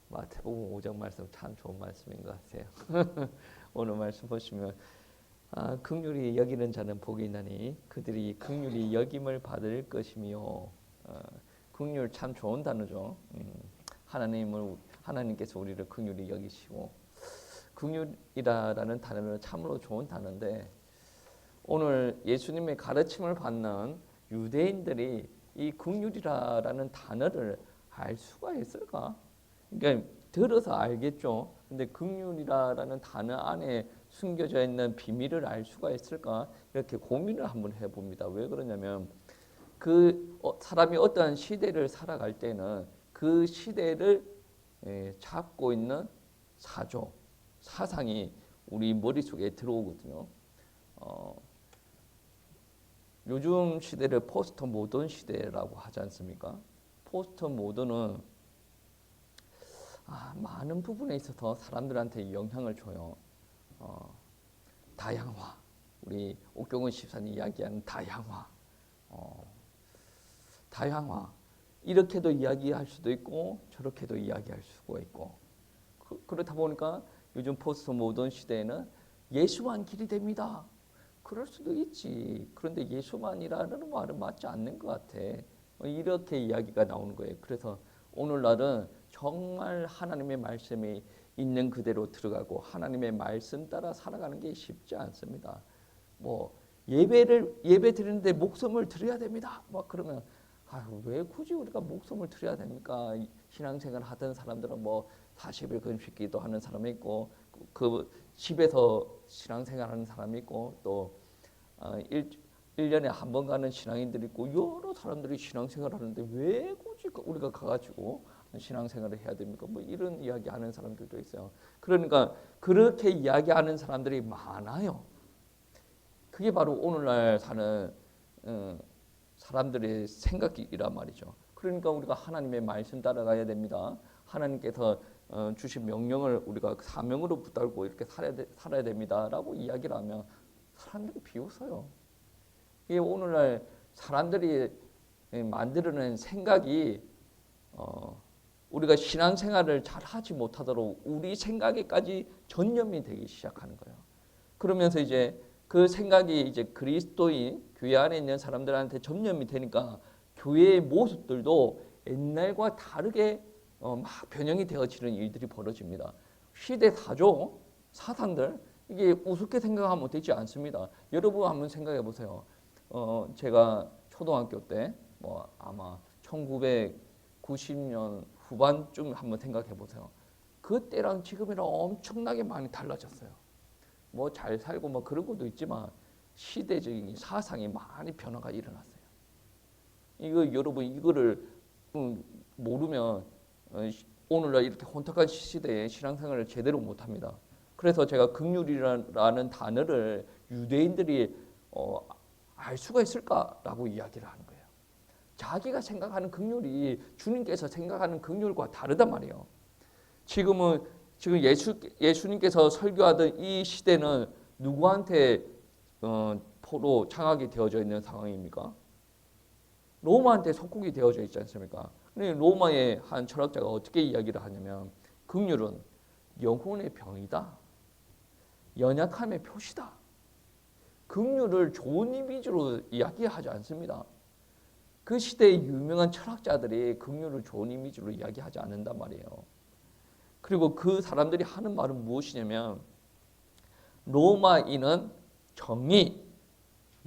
마태복음 5장 말씀 참 좋은 말씀인 것 같아요. 오늘 말씀 보시면 긍휼히 여기는 자는 복이 있나니 그들이 긍휼히 여김을 받을 것이며 긍휼 참 좋은 단어죠. 하나님께서 우리를 긍휼히 여기시고 긍휼이라는 단어는 참으로 좋은 단어인데 오늘 예수님의 가르침을 받는 유대인들이 이 긍휼이라는 단어를 알 수가 있을까? 그러니까 들어서 알겠죠. 근데 긍휼이라는 단어 안에 숨겨져 있는 비밀을 알 수가 있을까? 이렇게 고민을 한번 해봅니다. 왜 그러냐면 사람이 어떠한 시대를 살아갈 때는 그 시대를 잡고 있는 사상이 우리 머릿속에 들어오거든요. 요즘 시대를 포스트 모던 시대라고 하지 않습니까? 포스트 모던은 많은 부분에 있어서 사람들한테 영향을 줘요. 다양화, 우리 옥경은 집사님 이야기하는 다양화 이렇게도 이야기할 수도 있고 저렇게도 이야기할 수가 있고 그렇다 보니까 요즘 포스트 모던 시대에는 예수만 길이 됩니다. 그럴 수도 있지. 그런데 예수만이라는 말은 맞지 않는 것 같아. 이렇게 이야기가 나오는 거예요. 그래서 오늘날은 정말 하나님의 말씀이 있는 그대로 들어가고 하나님의 말씀 따라 살아가는 게 쉽지 않습니다. 예배 드리는데 목숨을 드려야 됩니다. 그러면 왜 굳이 우리가 목숨을 드려야 됩니까? 신앙생활 하던 사람들은 40일 금식기도 하는 사람이 있고 그 집에서 신앙생활하는 사람이 있고 또 1년에 한 번 가는 신앙인들이 있고 여러 사람들이 신앙생활 하는데 왜 굳이 우리가 가가지고 신앙생활을 해야 됩니까? 이런 이야기하는 사람들도 있어요. 그러니까 그렇게 이야기하는 사람들이 많아요. 그게 바로 오늘날 사는 사람들의 생각이란 말이죠. 그러니까 우리가 하나님의 말씀 따라가야 됩니다. 하나님께서 주신 명령을 우리가 사명으로 붙들고 이렇게 살아야 됩니다라고 이야기를 하면 사람들이 비웃어요. 이게 오늘날 사람들이 만들어낸 생각이 우리가 신앙생활을 잘 하지 못하도록 우리 생각에까지 전념이 되기 시작하는 거예요. 그러면서 이제 그 생각이 이제 그리스도인 교회 안에 있는 사람들한테 전념이 되니까 교회의 모습들도 옛날과 다르게 막 변형이 되어지는 일들이 벌어집니다. 시대 사상들 이게 우습게 생각하면 되지 않습니다. 여러분 한번 생각해 보세요. 제가 초등학교 때 아마 1990년 후반쯤 한번 생각해 보세요. 그때랑 지금이랑 엄청나게 많이 달라졌어요. 잘 살고 그런 것도 있지만 시대적인 사상이 많이 변화가 일어났어요. 여러분 이거를 모르면 오늘날 이렇게 혼탁한 시대에 신앙생활을 제대로 못합니다. 그래서 제가 긍휼이라는 단어를 유대인들이 알 수가 있을까라고 이야기를 하는 거예요. 자기가 생각하는 긍휼이 주님께서 생각하는 긍휼과 다르단 말이에요. 지금 예수님께서 설교하던 이 시대는 누구한테 포로 장악이 되어져 있는 상황입니까? 로마한테 속국이 되어져 있지 않습니까? 로마의 한 철학자가 어떻게 이야기를 하냐면 긍휼은 영혼의 병이다. 연약함의 표시다. 긍휼을 좋은 이미지로 이야기하지 않습니다. 그 시대의 유명한 철학자들이 긍휼을 좋은 이미지로 이야기하지 않는단 말이에요. 그리고 그 사람들이 하는 말은 무엇이냐면 로마인은 정의,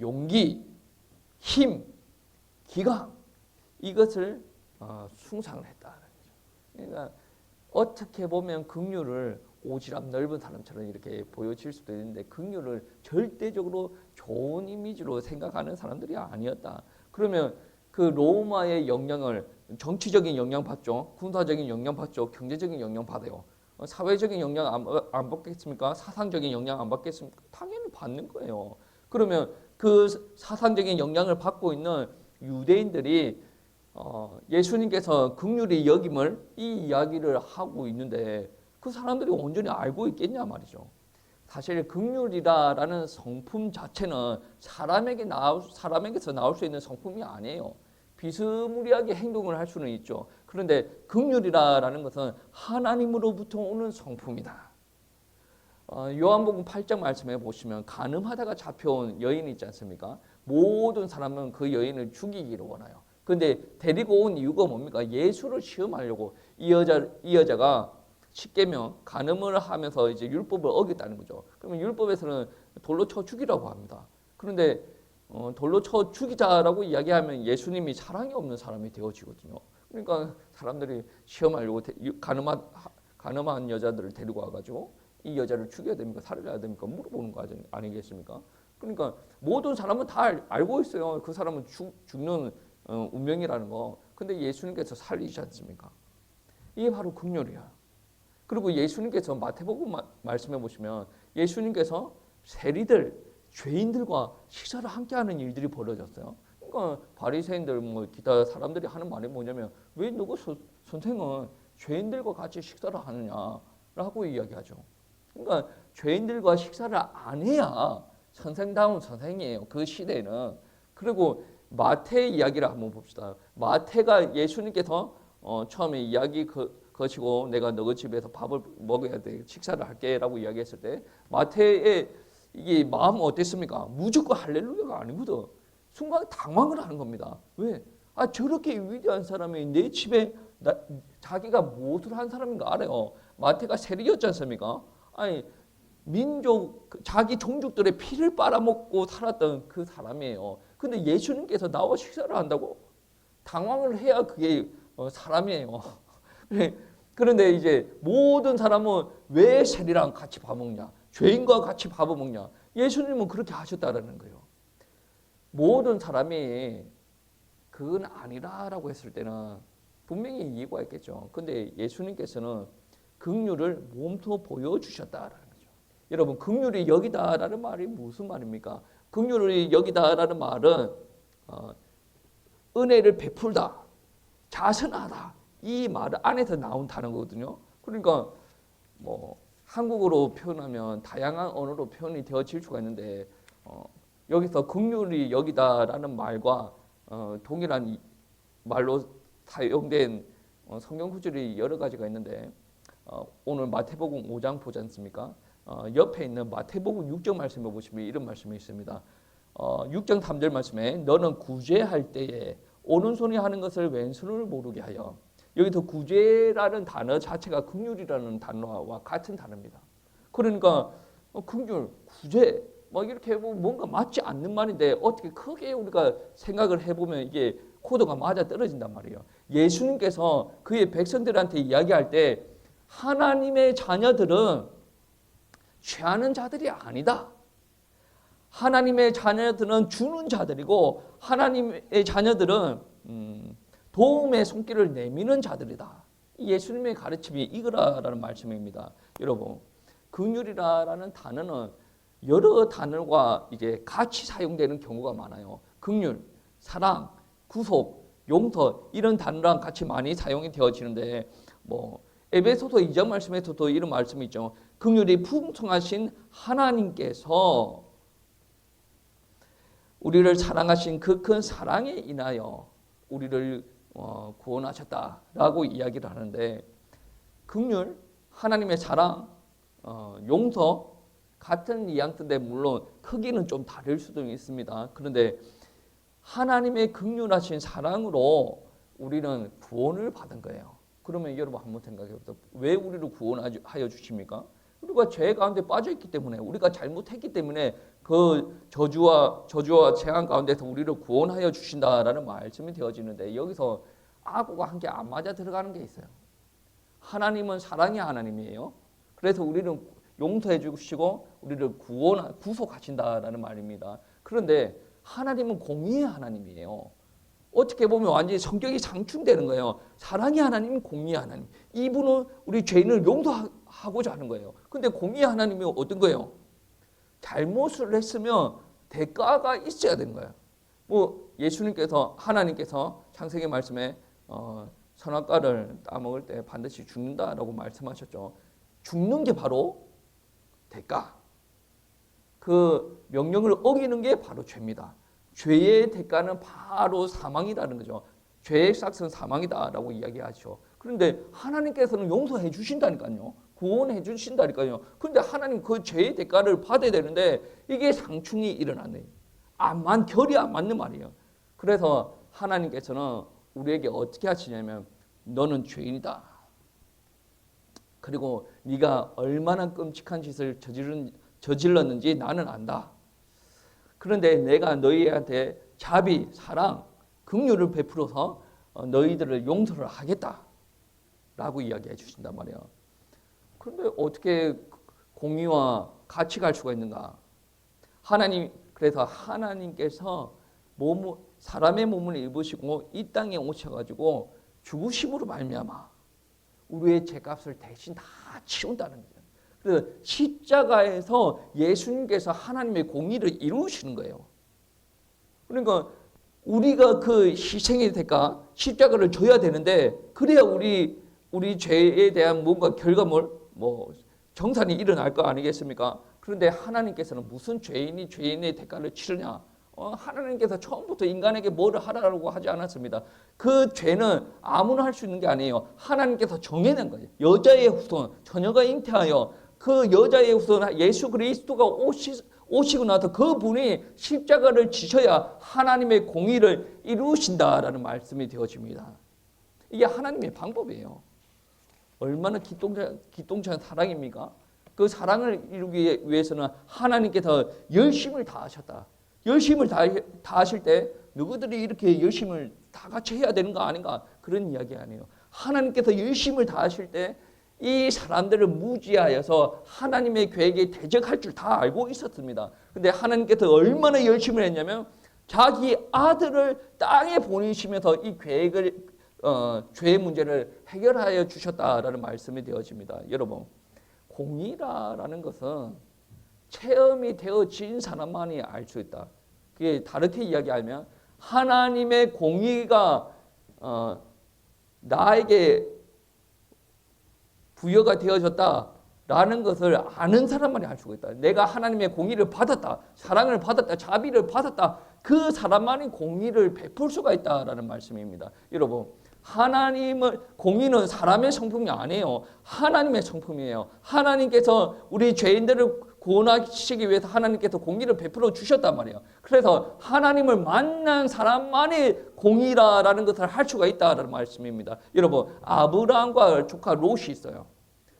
용기, 힘, 기강 이것을 숭상을 했다. 그러니까 어떻게 보면 긍휼을 오지랖 넓은 사람처럼 이렇게 보여질 수도 있는데 긍휼을 절대적으로 좋은 이미지로 생각하는 사람들이 아니었다. 그러면 그 로마의 영향을 정치적인 영향 받죠. 군사적인 영향 받죠. 경제적인 영향 받아요. 사회적인 영향 안 받겠습니까? 사상적인 영향 안 받겠습니까? 당연히 받는 거예요. 그러면 그 사상적인 영향을 받고 있는 유대인들이 예수님께서 긍휼히 여김을 이 이야기를 하고 있는데 그 사람들이 온전히 알고 있겠냐 말이죠. 사실 긍휼이라는 성품 자체는 사람에게서 나올 수 있는 성품이 아니에요. 비스무리하게 행동을 할 수는 있죠. 그런데 긍휼이라는 것은 하나님으로부터 오는 성품이다. 요한복음 8장 말씀에 보시면 간음하다가 잡혀온 여인이 있지 않습니까? 모든 사람은 그 여인을 죽이기를 원해요. 그런데 데리고 온 이유가 뭡니까? 예수를 시험하려고 이 여자가 십계명 간음을 하면서 이제 율법을 어겼다는 거죠. 그러면 율법에서는 돌로 쳐 죽이라고 합니다. 그런데 돌로 쳐 죽이자라고 이야기하면 예수님이 사랑이 없는 사람이 되어지거든요. 그러니까 사람들이 시험하려고 간음한 여자들을 데리고 와가지고 이 여자를 죽여야 됩니까? 살려야 됩니까? 물어보는 거 아니겠습니까? 그러니까 모든 사람은 다 알고 있어요. 그 사람은 죽는 운명이라는 거. 근데 예수님께서 살리지 않습니까? 이게 바로 긍휼이야. 그리고 예수님께서 마태복음 말씀해 보시면 예수님께서 세리들, 죄인들과 식사를 함께하는 일들이 벌어졌어요. 그러니까 바리새인들 뭐 기타 사람들이 하는 말이 뭐냐면 왜 너가 선생은 죄인들과 같이 식사를 하느냐라고 이야기하죠. 그러니까 죄인들과 식사를 안 해야 선생다운 선생이에요. 그 시대에는. 그리고 마태 이야기를 한번 봅시다. 마태가 예수님께서 처음에 이야기 거치고 내가 너희 집에서 밥을 먹어야 돼, 식사를 할게라고 이야기했을 때 마태의 이게 마음은 어땠습니까? 무조건 할렐루야가 아니거든. 순간 당황을 하는 겁니다. 왜? 저렇게 위대한 사람이 내 집에 자기가 무엇을 한 사람인가 알아요. 마태가 세리였지 않습니까? 아니 민족 자기 종족들의 피를 빨아먹고 살았던 그 사람이에요. 근데 예수님께서 나와 식사를 한다고? 당황을 해야 그게 사람이에요. 그런데 이제 모든 사람은 왜 세리랑 같이 밥 먹냐? 죄인과 같이 밥을 먹냐? 예수님은 그렇게 하셨다라는 거예요. 모든 사람이 그건 아니라라고 했을 때는 분명히 이유가 있겠죠. 근데 예수님께서는 긍휼을 몸소 보여주셨다라는 거죠. 여러분, 긍휼이 여기다라는 말이 무슨 말입니까? 긍휼이 여기다라는 말은 은혜를 베풀다, 자선하다 이 말 안에서 나온 단어거든요. 그러니까 뭐 한국어로 표현하면 다양한 언어로 표현이 되어질 수가 있는데 여기서 긍휼이 여기다라는 말과 동일한 말로 사용된 성경 구절이 여러 가지가 있는데 오늘 마태복음 5장 보지 않습니까? 옆에 있는 마태복음 6장 말씀에 보시면 이런 말씀이 있습니다. 6장 3절 말씀에 너는 구제할 때에 오른손이 하는 것을 왼손을 모르게 하여, 여기서 구제라는 단어 자체가 긍휼이라는 단어와 같은 단어입니다. 그러니까 긍휼, 구제 막 이렇게 뭔가 맞지 않는 말인데 어떻게 크게 우리가 생각을 해보면 이게 코드가 맞아 떨어진단 말이에요. 예수님께서 그의 백성들한테 이야기할 때 하나님의 자녀들은 취하는 자들이 아니다. 하나님의 자녀들은 주는 자들이고 하나님의 자녀들은 도움의 손길을 내미는 자들이다. 예수님의 가르침이 이거라는 말씀입니다. 여러분, 긍휼이라는 단어는 여러 단어가 이제 같이 사용되는 경우가 많아요. 긍휼, 사랑, 구속, 용서 이런 단어랑 같이 많이 사용이 되어지는데 에베소서 2장 말씀에서도 이런 말씀이 있죠. 긍휼이 풍성하신 하나님께서 우리를 사랑하신 그 큰 사랑에 인하여 우리를 구원하셨다라고 이야기를 하는데, 긍휼, 하나님의 사랑, 용서 같은 뉘앙스인데 물론 크기는 좀 다를 수도 있습니다. 그런데 하나님의 긍휼하신 사랑으로 우리는 구원을 받은 거예요. 그러면 여러분 한번 생각해 보세요. 왜 우리를 구원하여 주십니까? 우리가 죄 가운데 빠져 있기 때문에, 우리가 잘못했기 때문에 그 저주와 재앙 가운데서 우리를 구원하여 주신다라는 말씀이 되어지는데, 여기서 악과 함께 안 맞아 들어가는 게 있어요. 하나님은 사랑의 하나님이에요. 그래서 우리는 용서해 주시고 우리를 구속하신다라는 말입니다. 그런데 하나님은 공의의 하나님이에요. 어떻게 보면 완전히 성격이 상충되는 거예요. 사랑의 하나님, 공의의 하나님. 이분은 우리 죄인을 용서하고자 하는 거예요. 근데 공의의 하나님이 어떤 거예요? 잘못을 했으면 대가가 있어야 되는 거예요. 예수님께서, 하나님께서 창세기 말씀에 선악과를 따먹을 때 반드시 죽는다라고 말씀하셨죠. 죽는 게 바로 대가. 그 명령을 어기는 게 바로 죄입니다. 죄의 대가는 바로 사망이라는 거죠. 죄의 삭은 사망이다라고 이야기하죠. 그런데 하나님께서는 용서해 주신다니까요. 구원해 주신다니까요. 그런데 하나님 그 죄의 대가를 받아야 되는데 이게 상충이 일어나네. 결이 안 맞는 말이에요. 그래서 하나님께서는 우리에게 어떻게 하시냐면 너는 죄인이다. 그리고 네가 얼마나 끔찍한 짓을 저질렀는지 나는 안다. 그런데 내가 너희한테 자비, 사랑, 긍휼을 베풀어서 너희들을 용서를 하겠다라고 이야기해 주신단 말이에요. 그런데 어떻게 공의와 같이 갈 수가 있는가? 그래서 하나님께서 사람의 몸을 입으시고 이 땅에 오셔가지고 죽으심으로 말미암아 우리의 죄값을 대신 다 치운다는 거예요. 그래서 십자가에서 예수님께서 하나님의 공의를 이루시는 거예요. 그러니까 우리가 그 희생의 대가 십자가를 져야 되는데 그래야 우리 죄에 대한 뭔가 결과물 정산이 일어날 거 아니겠습니까? 그런데 하나님께서는 무슨 죄인의 대가를 치르냐? 하나님께서 처음부터 인간에게 뭐를 하라고 하지 않았습니다. 그 죄는 아무나 할 수 있는 게 아니에요. 하나님께서 정해낸 거예요. 여자의 후손, 처녀가 잉태하여 그 여자의 후손 예수 그리스도가 오시고 나서 그분이 십자가를 지셔야 하나님의 공의를 이루신다라는 말씀이 되어집니다. 이게 하나님의 방법이에요. 얼마나 기똥찬 사랑입니까? 그 사랑을 이루기 위해서는 하나님께서 열심을 다하셨다. 열심을 다하실 때 누구들이 이렇게 열심을 다 같이 해야 되는 거 아닌가? 그런 이야기 아니에요. 하나님께서 열심을 다하실 때 이 사람들을 무지하여서 하나님의 계획에 대적할 줄 다 알고 있었습니다. 근데 하나님께서 얼마나 열심을 했냐면 자기 아들을 땅에 보내시면서 이 계획을 죄의 문제를 해결하여 주셨다라는 말씀이 되어집니다. 여러분, 공의라는 것은 체험이 되어진 사람만이 알 수 있다. 그게 다르게 이야기하면 하나님의 공의가 나에게 부여가 되어졌다라는 것을 아는 사람만이 알 수가 있다. 내가 하나님의 공의를 받았다, 사랑을 받았다, 자비를 받았다. 그 사람만이 공의를 베풀 수가 있다라는 말씀입니다. 여러분, 공의는 사람의 성품이 아니에요. 하나님의 성품이에요. 하나님께서 우리 죄인들을 구원하시기 위해서 하나님께서 공의를 베풀어 주셨단 말이에요. 그래서 하나님을 만난 사람만이 공의라는 것을 할 수가 있다라는 말씀입니다. 여러분, 아브라함과 조카 롯이 있어요.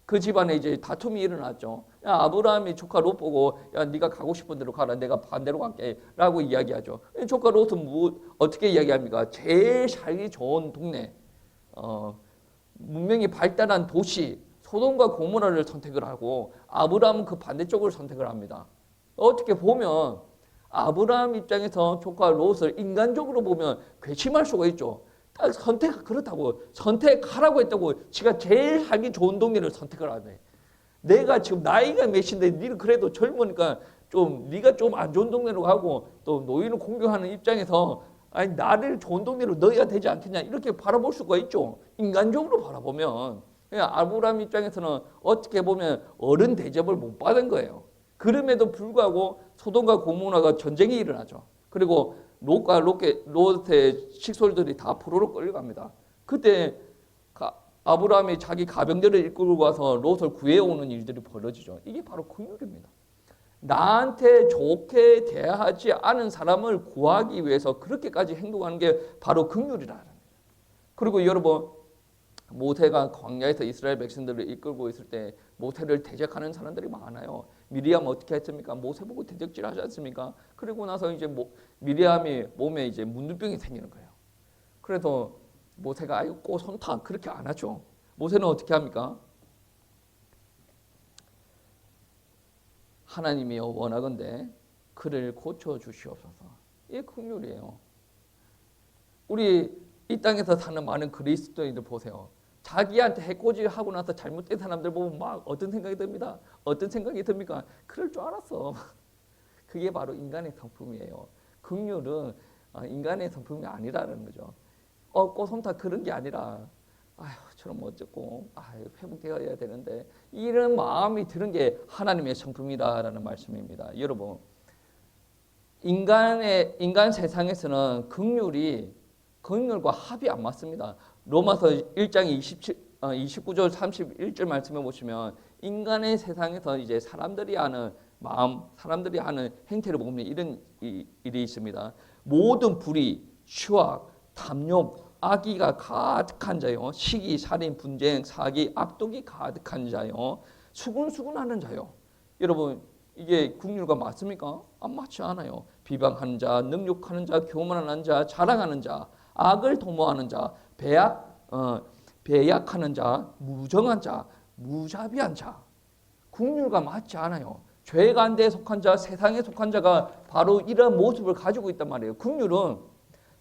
그 집안에 이제 다툼이 일어났죠. 아브라함이 조카 롯 보고 야 네가 가고 싶은 대로 가라, 내가 반대로 갈게 라고 이야기하죠. 조카 롯은 어떻게 이야기합니까? 제일 살기 좋은 동네, 문명이 발달한 도시 소돔과 고모라를 선택을 하고 아브라함은 그 반대쪽을 선택을 합니다. 어떻게 보면 아브라함 입장에서 조카 롯을 인간적으로 보면 괘씸할 수가 있죠. 딱 그렇다고 선택하라고 했다고 지가 제일 살기 좋은 동네를 선택을 하네. 내가 지금 나이가 몇인데 니는 그래도 젊으니까 네가 좀 안 좋은 동네로 가고 또 노인을 공경하는 입장에서 아니 나를 좋은 동네로 넣어야 되지 않겠냐 이렇게 바라볼 수가 있죠. 인간적으로 바라보면 아브라함 입장에서는 어떻게 보면 어른 대접을 못 받은 거예요. 그럼에도 불구하고 소돔과 고모라가 전쟁이 일어나죠. 그리고 롯의 식솔들이 다 포로로 끌려갑니다. 그때 아브라함이 자기 가병들을 이끌고 가서 롯을 구해오는 일들이 벌어지죠. 이게 바로 긍휼입니다. 나한테 좋게 대하지 않은 사람을 구하기 위해서 그렇게까지 행동하는 게 바로 긍휼이라는 거예요. 그리고 여러분, 모세가 광야에서 이스라엘 백성들을 이끌고 있을 때 모세를 대적하는 사람들이 많아요. 미리암 어떻게 했습니까? 모세 보고 대적질 하지 않습니까? 그리고 나서 이제 미리암이 몸에 이제 문둥병이 생기는 거예요. 그래서 모세가 아이고 손타 그렇게 안 하죠. 모세는 어떻게 합니까? 하나님이여 원하건대 그를 고쳐 주시옵소서. 이게 긍휼이에요. 우리 이 땅에서 사는 많은 그리스도인들 보세요. 자기한테 해코지하고 나서 잘못된 사람들 보면 막 어떤 생각이 듭니다. 어떤 생각이 듭니까? 그럴 줄 알았어. 그게 바로 인간의 성품이에요. 긍휼은 인간의 성품이 아니라는 거죠. 꼬솜타 그런 게 아니라 아휴 저럼 어쩌고 회복되어야 되는데 이런 마음이 드는 게 하나님의 성품이다라는 말씀입니다. 여러분, 인간 세상에서는 긍휼이 긍휼과 합이 안 맞습니다. 로마서 1장 29절 31절 말씀해 보시면 인간의 세상에서 이제 사람들이 하는 마음, 사람들이 하는 행태를 보면 이런 일이 있습니다. 모든 불의, 추악, 탐욕, 악의가 가득한 자요. 시기, 살인, 분쟁, 사기, 악독이 가득한 자요. 수군수군하는 자요. 여러분 이게 긍휼과 맞습니까? 안 맞지 않아요. 비방하는 자, 능욕하는 자, 교만하는 자, 자랑하는 자, 악을 도모하는 자, 배약하는 자, 무정한 자, 무자비한 자. 긍휼과 맞지 않아요. 죄 가운데 속한 자, 세상에 속한 자가 바로 이런 모습을 가지고 있단 말이에요. 긍휼은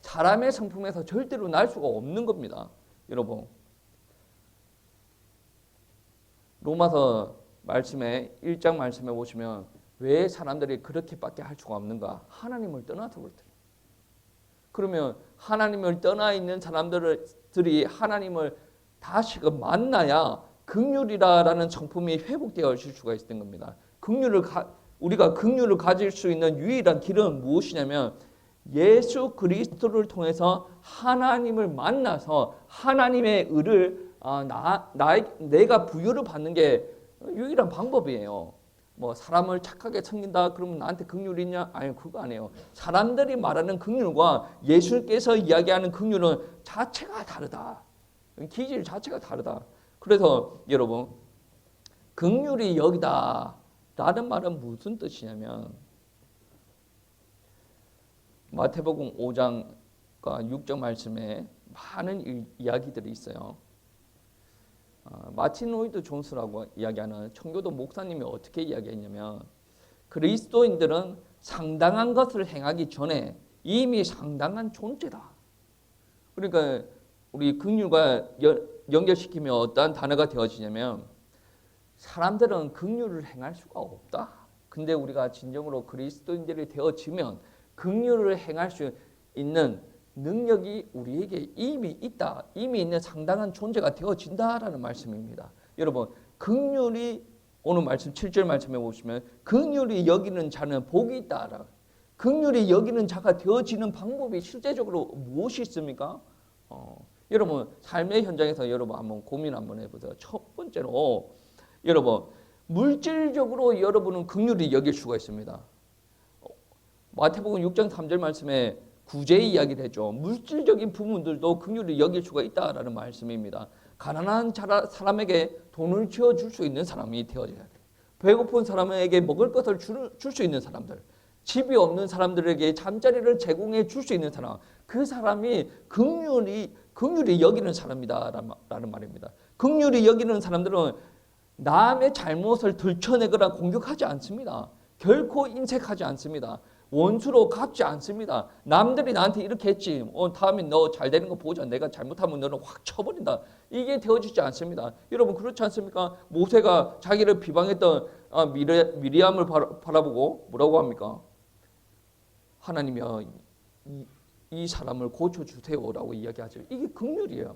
사람의 성품에서 절대로 날 수가 없는 겁니다. 여러분 로마서 말씀에 1장 말씀에 보시면 왜 사람들이 그렇게밖에 할 수가 없는가? 하나님을 떠나서 그렇대요. 그러면 하나님을 떠나 있는 사람들이 하나님을 다시금 만나야 긍휼이라는 성품이 회복되어질 수가 있는 겁니다. 우리가 긍휼을 가질 수 있는 유일한 길은 무엇이냐면 예수 그리스도를 통해서 하나님을 만나서 하나님의 의를 내가 부여를 받는 게 유일한 방법이에요. 뭐 사람을 착하게 섬긴다 그러면 나한테 긍휼이 있냐? 아니 그거 아니에요. 사람들이 말하는 긍휼과 예수께서 이야기하는 긍휼은 자체가 다르다. 기질 자체가 다르다. 그래서 여러분 긍휼이 여기다 라는 말은 무슨 뜻이냐면 마태복음 5장과 6장 말씀에 많은 이야기들이 있어요. 마틴 로이드 존스라고 이야기하는 청교도 목사님이 어떻게 이야기했냐면 그리스도인들은 상당한 것을 행하기 전에 이미 상당한 존재다. 그러니까 우리 긍휼과 연결시키면 어떠한 단어가 되어지냐면 사람들은 긍휼을 행할 수가 없다. 근데 우리가 진정으로 그리스도인들이 되어지면 긍휼을 행할 수 있는 능력이 우리에게 이미 있다. 이미 있는 상당한 존재가 되어진다라는 말씀입니다. 여러분 긍휼이 오늘 말씀 7절 말씀해 보시면 긍휼이 여기는 자는 복이 있다. 긍휼이 여기는 자가 되어지는 방법이 실제적으로 무엇이 있습니까? 여러분 삶의 현장에서 여러분 한번 고민 한번 해보세요. 첫 번째로 여러분 물질적으로 여러분은 긍휼이 여길 수가 있습니다. 마태복음 6장 3절 말씀에 구제의 이야기를 했죠. 물질적인 부분들도 긍휼이 여길 수가 있다라는 말씀입니다. 가난한 사람에게 돈을 쥐어줄 수 있는 사람이 되어져야 돼요. 배고픈 사람에게 먹을 것을 줄 수 있는 사람들, 집이 없는 사람들에게 잠자리를 제공해 줄 수 있는 사람, 그 사람이 긍휼이 여기는 사람이다라는 말입니다. 긍휼이 여기는 사람들은 남의 잘못을 들춰내거나 공격하지 않습니다. 결코 인색하지 않습니다. 원수로 갚지 않습니다. 남들이 나한테 이렇게 했지. 다음에 너 잘 되는 거 보자. 내가 잘못하면 너는 확 쳐버린다. 이게 되어지지 않습니다. 여러분 그렇지 않습니까? 모세가 자기를 비방했던 미리암을 바라보고 뭐라고 합니까? 하나님이여 이 사람을 고쳐주세요라고 이야기하죠. 이게 긍휼이에요.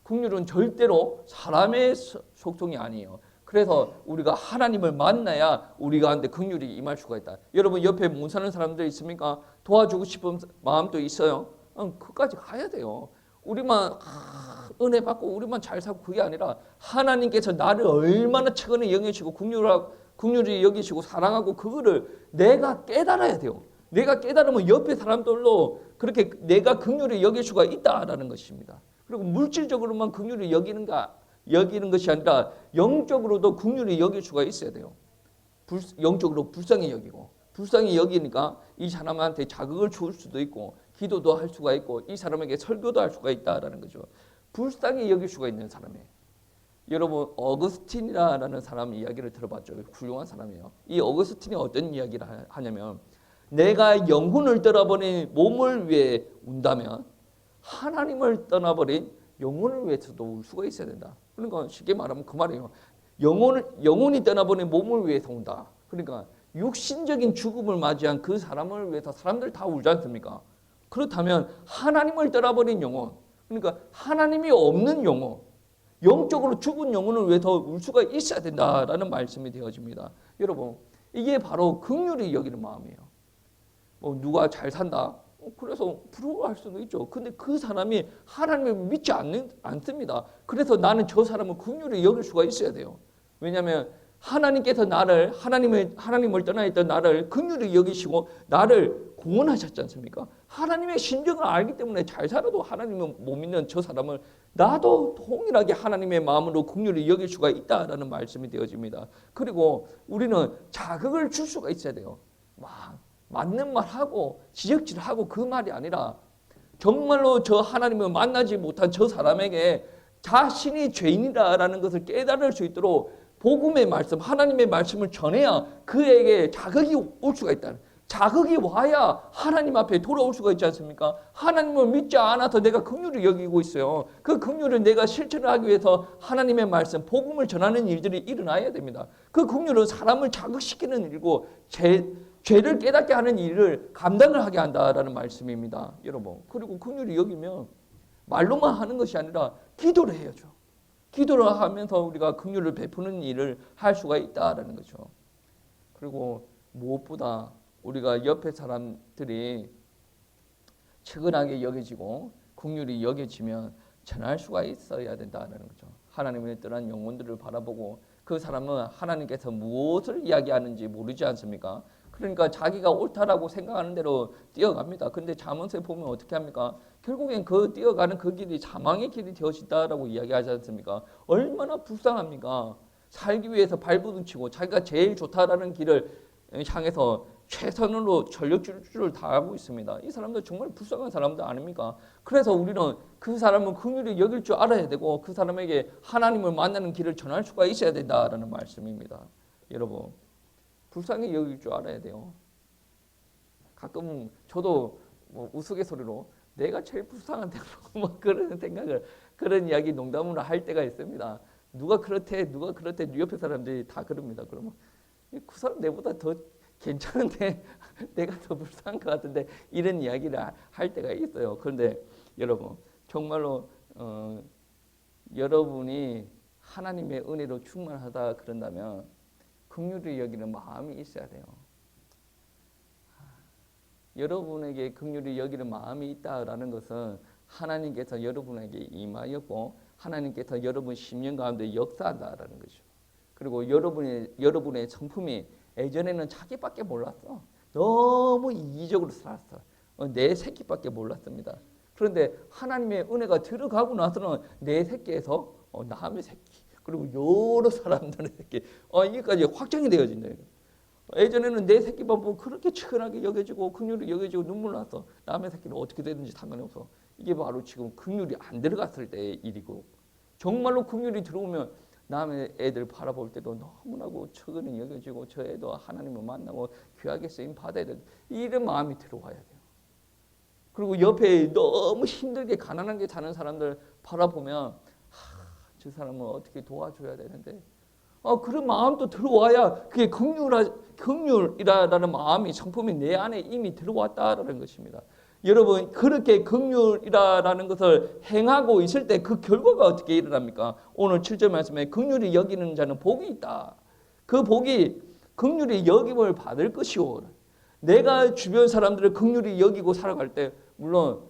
긍휼은 절대로 사람의 속성이 아니에요. 그래서 우리가 하나님을 만나야 우리 가운데 긍휼이 임할 수가 있다. 여러분 옆에 못 사는 사람들 있습니까? 도와주고 싶은 마음도 있어요. 그까지 가야 돼요. 우리만 은혜 받고 우리만 잘 살고 그게 아니라 하나님께서 나를 얼마나 최근에 영이시고 긍휼히 여기시고 사랑하고 그거를 내가 깨달아야 돼요. 내가 깨달으면 옆에 사람들로 그렇게 내가 긍휼히 여길 수가 있다라는 것입니다. 그리고 물질적으로만 긍휼히 여기는 것이 아니라 영적으로도 긍휼히 여길 수가 있어야 돼요. 영적으로 불쌍히 여기고 불쌍히 여기니까 이 사람한테 자극을 줄 수도 있고 기도도 할 수가 있고 이 사람에게 설교도 할 수가 있다라는 거죠. 불쌍히 여길 수가 있는 사람이에요. 여러분 어거스틴이라는 사람 이야기를 들어봤죠. 훌륭한 사람이에요. 이 어거스틴이 어떤 이야기를 하냐면 내가 영혼을 떠나버린 몸을 위해 운다면 하나님을 떠나버린 영혼을 위해서도 울 수가 있어야 된다. 그러니까 쉽게 말하면 그 말이에요. 영혼이 떠나버린 몸을 위해서 운다. 그러니까 육신적인 죽음을 맞이한 그 사람을 위해서 사람들 다 울지 않습니까? 그렇다면 하나님을 떠나버린 영혼, 그러니까 하나님이 없는 영혼, 영적으로 죽은 영혼을 위해서 울 수가 있어야 된다라는 말씀이 되어집니다. 여러분 이게 바로 긍휼히 여기는 마음이에요. 누가 잘 산다. 그래서 부러워할 수도 있죠. 근데 그 사람이 하나님을 믿지 않습니다. 그래서 나는 저 사람을 긍휼히 여길 수가 있어야 돼요. 왜냐하면 하나님께서 하나님을 떠나 있던 나를 긍휼히 여기시고 나를 구원하셨지 않습니까? 하나님의 심정을 알기 때문에 잘 살아도 하나님을 못 믿는 저 사람을 나도 동일하게 하나님의 마음으로 긍휼히 여길 수가 있다라는 말씀이 되어집니다. 그리고 우리는 자극을 줄 수가 있어야 돼요. 막 맞는 말 하고 지적질하고 그 말이 아니라 정말로 저 하나님을 만나지 못한 저 사람에게 자신이 죄인이다라는 것을 깨달을 수 있도록 복음의 말씀, 하나님의 말씀을 전해야 그에게 자극이 올 수가 있다. 자극이 와야 하나님 앞에 돌아올 수가 있지 않습니까? 하나님을 믿지 않아서 내가 긍휼을 여기고 있어요. 그 긍휼을 내가 실천을 하기 위해서 하나님의 말씀, 복음을 전하는 일들이 일어나야 됩니다. 그 긍휼은 사람을 자극시키는 일이고 죄를 깨닫게 하는 일을 감당을 하게 한다라는 말씀입니다. 여러분. 그리고 긍휼히 여기면 말로만 하는 것이 아니라 기도를 해야죠. 기도를 하면서 우리가 긍휼을 베푸는 일을 할 수가 있다라는 거죠. 그리고 무엇보다 우리가 옆에 사람들이 측은하게 여겨지고 긍휼히 여겨지면 전할 수가 있어야 된다는 거죠. 하나님의 떠난 영혼들을 바라보고 그 사람은 하나님께서 무엇을 이야기하는지 모르지 않습니까? 그러니까 자기가 옳다라고 생각하는 대로 뛰어갑니다. 근데 잠언서에 보면 어떻게 합니까? 결국엔 그 뛰어가는 그 길이 사망의 길이 되어진다라고 이야기하지 않습니까? 얼마나 불쌍합니까? 살기 위해서 발부둥치고 자기가 제일 좋다라는 길을 향해서 최선으로 전력질주를 다하고 있습니다. 이 사람들 정말 불쌍한 사람들 아닙니까? 그래서 우리는 그 사람을 긍휼히 여길 줄 알아야 되고 그 사람에게 하나님을 만나는 길을 전할 수가 있어야 된다라는 말씀입니다. 여러분, 불쌍히 여길 줄 알아야 돼요. 가끔 저도 뭐 우스갯소리로 내가 제일 불쌍한데 뭐 그런 생각을 그런 이야기 농담으로 할 때가 있습니다. 누가 그렇대 네 옆에 사람들이 다 그럽니다. 그러면 그 사람 내보다 더 괜찮은데 내가 더 불쌍한 것 같은데 이런 이야기를 할 때가 있어요. 그런데 여러분 정말로 여러분이 하나님의 은혜로 충만하다 그런다면 긍휼히 여기는 마음이 있어야 돼요. 여러분에게 긍휼히 여기는 마음이 있다라는 것은 하나님께서 여러분에게 임하였고 하나님께서 여러분 심령 가운데 역사한다라는 거죠. 그리고 여러분의 성품이 예전에는 자기밖에 몰랐어. 너무 이기적으로 살았어. 내 새끼밖에 몰랐습니다. 그런데 하나님의 은혜가 들어가고 나서는 내 새끼에서 남의 새끼 그리고 여러 사람들의 새끼 이게까지 확정이 되어진다. 예전에는 내 새끼만 보면 그렇게 측은하게 여겨지고 긍휼히 여겨지고 눈물 났어. 남의 새끼는 어떻게 되든지 상관이 없어. 이게 바로 지금 긍휼이 안 들어갔을 때의 일이고 정말로 긍휼이 들어오면 남의 애들 바라볼 때도 너무나고 측은히 여겨지고 저 애도 하나님을 만나고 귀하게 쓰임 받아야 돼. 이런 마음이 들어와야 돼요. 그리고 옆에 너무 힘들게 가난하게 사는 사람들 바라보면 저 사람을 어떻게 도와줘야 되는데 그런 마음도 들어와야 그게 긍휼이라는 마음이 성품이 내 안에 이미 들어왔다라는 것입니다. 여러분 그렇게 긍휼이라는 것을 행하고 있을 때 그 결과가 어떻게 일어납니까? 오늘 7절 말씀에 긍휼히 여기는 자는 복이 있다. 그 복이 긍휼히 여김을 받을 것이오. 내가 주변 사람들을 긍휼히 여기고 살아갈 때 물론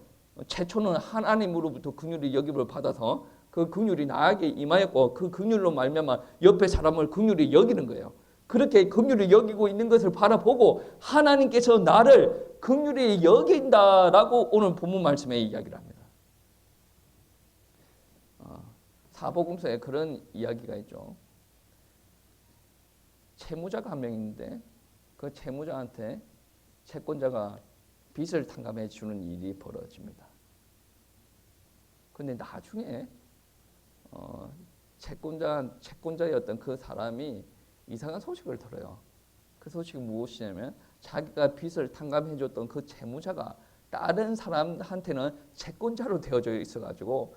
최초는 하나님으로부터 긍휼히 여김을 받아서 그 긍휼이 나에게 임하였고 그 긍휼로 말미암아 옆에 사람을 긍휼히 여기는 거예요. 그렇게 긍휼히 여기고 있는 것을 바라보고 하나님께서 나를 긍휼히 여긴다라고 오늘 본문 말씀에 이야기를 합니다. 사복음서에 그런 이야기가 있죠. 채무자가 한 명 있는데 그 채무자한테 채권자가 빚을 탕감해 주는 일이 벌어집니다. 그런데 나중에 채권자였던 그 사람이 이상한 소식을 들어요. 그 소식이 무엇이냐면 자기가 빚을 탕감해 줬던 그 채무자가 다른 사람한테는 채권자로 되어져 있어가지고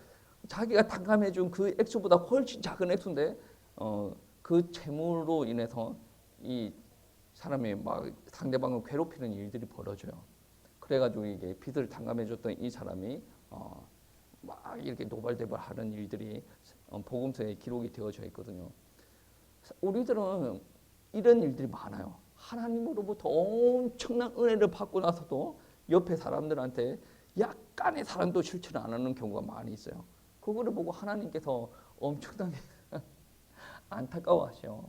자기가 탕감해 준 그 액수보다 훨씬 작은 액수인데 그 채무로 인해서 이 사람이 막 상대방을 괴롭히는 일들이 벌어져요. 그래가지고 이게 빚을 탕감해 줬던 이 사람이 막 이렇게 노발대발하는 일들이 복음서에 기록이 되어져 있거든요. 우리들은 이런 일들이 많아요. 하나님으로부터 엄청난 은혜를 받고 나서도 옆에 사람들한테 약간의 사랑도 실천을 안 하는 경우가 많이 있어요. 그거를 보고 하나님께서 엄청나게 안타까워하셔.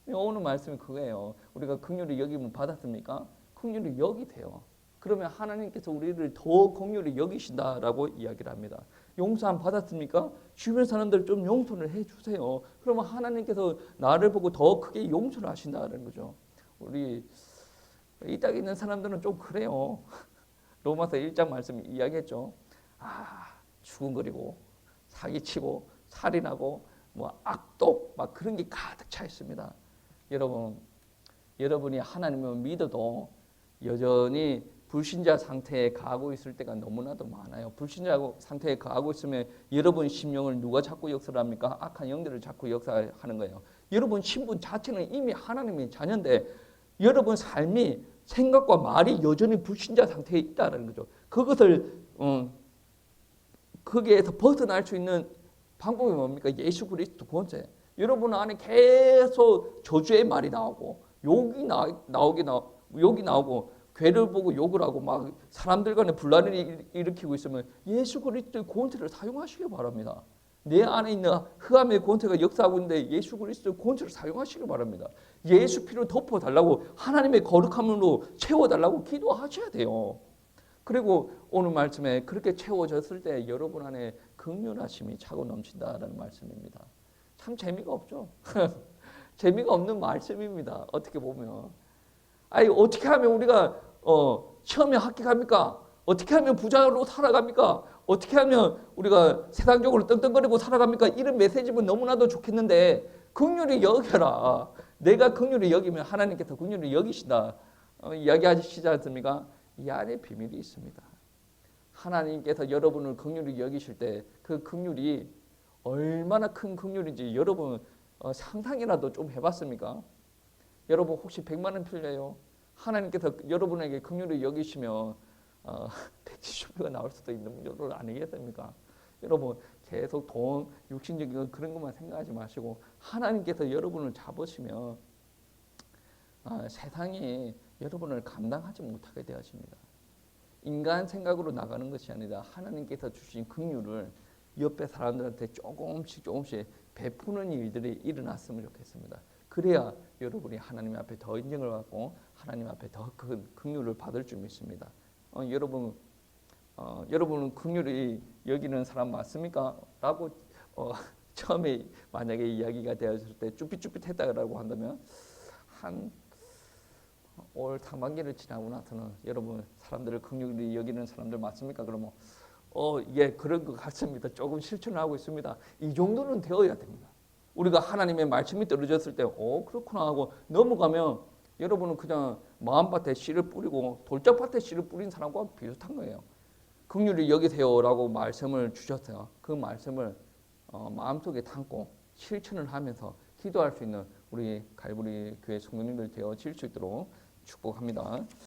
오늘 말씀이 그거예요. 우리가 긍휼히 여김을 받았습니까? 긍휼히 여기세요. 그러면 하나님께서 우리를 더 긍휼히 여기신다라고 이야기를 합니다. 용서함 받았습니까? 주변 사람들 좀 용서를 해주세요. 그러면 하나님께서 나를 보고 더 크게 용서를 하신다는 거죠. 우리 이 땅에 있는 사람들은 좀 그래요. 로마서 1장 말씀 이야기했죠. 죽은거리고 사기치고 살인하고 뭐 악독 막 그런 게 가득 차 있습니다. 여러분이 하나님을 믿어도 여전히 불신자 상태에 가고 있을 때가 너무나도 많아요. 불신자 상태에 가고 있으면 여러분 심령을 누가 자꾸 역사를 합니까? 악한 영들을 자꾸 역사하는 거예요. 여러분 신분 자체는 이미 하나님의 자녀인데 여러분 삶이 생각과 말이 여전히 불신자 상태에 있다는 거죠. 그것을 거기에서 벗어날 수 있는 방법이 뭡니까? 예수 그리스도 구원자예요. 여러분 안에 계속 저주의 말이 나오고 욕이 욕이 나오고 괴를 보고 욕을 하고 막 사람들 간에 분란을 일으키고 있으면 예수 그리스도의 구원체를 사용하시기 바랍니다. 내 안에 있는 흑암의 구원체가 역사하고 있는데 예수 그리스도의 구원체를 사용하시기 바랍니다. 예수 피로 덮어달라고 하나님의 거룩함으로 채워달라고 기도하셔야 돼요. 그리고 오늘 말씀에 그렇게 채워졌을 때 여러분 안에 긍휼하심이 차고 넘친다라는 말씀입니다. 참 재미가 없죠. 재미가 없는 말씀입니다. 어떻게 보면. 아니 어떻게 하면 우리가 처음에 합격합니까? 어떻게 하면 부자로 살아갑니까? 어떻게 하면 우리가 세상적으로 떵떵거리고 살아갑니까? 이런 메시지면 너무나도 좋겠는데 긍휼히 여겨라. 내가 긍휼히 여기면 하나님께서 긍휼히 여기신다. 이야기하시지 않습니까? 이 안에 비밀이 있습니다. 하나님께서 여러분을 긍휼히 여기실 때 그 긍휼이 얼마나 큰 긍휼인지 여러분 상상이라도 좀 해봤습니까? 여러분 혹시 100만 원 필요해요? 하나님께서 여러분에게 긍휼히 여기시면 170배가 나올 수도 있는 문제는 아니겠습니까? 여러분 계속 돈, 육신적인 그런 것만 생각하지 마시고 하나님께서 여러분을 잡으시면 세상이 여러분을 감당하지 못하게 되어집니다. 인간 생각으로 나가는 것이 아니라 하나님께서 주신 긍휼을 옆에 사람들한테 조금씩 베푸는 일들이 일어났으면 좋겠습니다. 그래야 여러분이 하나님 앞에 더 인정을 받고 하나님 앞에 더 큰 긍휼을 받을 줄 믿습니다. 여러분은 긍휼히 여기는 사람 맞습니까? 라고 처음에 만약에 이야기가 되었을 때 쭈삣쭈삣했다고 한다면 한 올 상반기를 지나고 나서는 여러분 사람들을 긍휼히 여기는 사람들 맞습니까? 그러면 예 그런 것 같습니다. 조금 실천을 하고 있습니다. 이 정도는 되어야 됩니다. 우리가 하나님의 말씀이 떨어졌을 때 그렇구나 하고 넘어가면 여러분은 그냥 마음밭에 씨를 뿌리고 돌짝밭에 씨를 뿌린 사람과 비슷한 거예요. 긍휼히 여기세요라고 말씀을 주셨어요. 그 말씀을 마음속에 담고 실천을 하면서 기도할 수 있는 우리 갈보리 교회 성도님들 되어질 수 있도록 축복합니다.